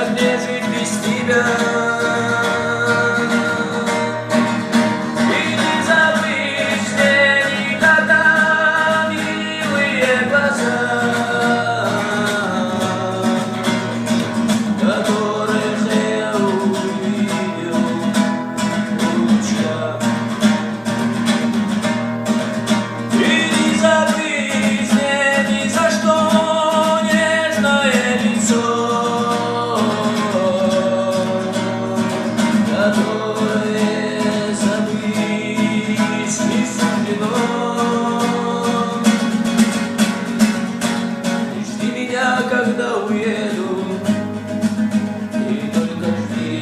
как мне жить без тебя? И не забыть мне никогда милые глаза, которых я увидел в лучах. И не забыть мне ни за что нежное лицо, которое забыть не суждено. И жди меня, когда уеду, и только жди.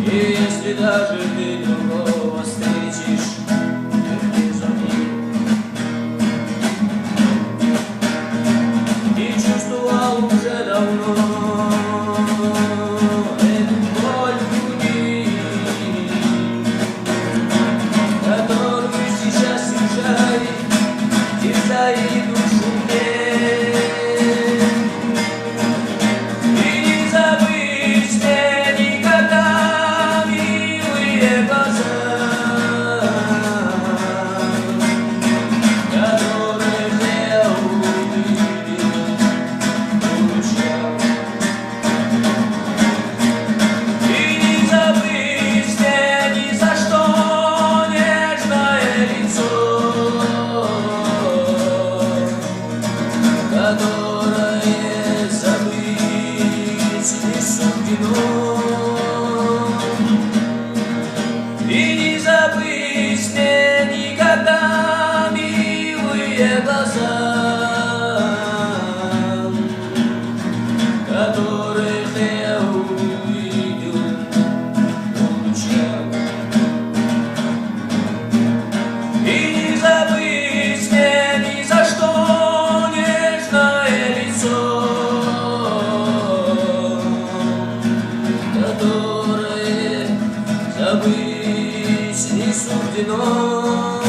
И если даже ты другого встретишь, не звони. И чувствовал уже давно эту боль в груди, которую сейчас терзает душу мне. И не забыть мне никогда милые глаза, которых я увидел в лучах. И не забыть мне ни за что нежное лицо, которое забыть не суждено. И не забыть мне никогда милые глаза, которых я увидел в лучах. И не забыть мне ни за что нежное лицо, которое забыть не суждено.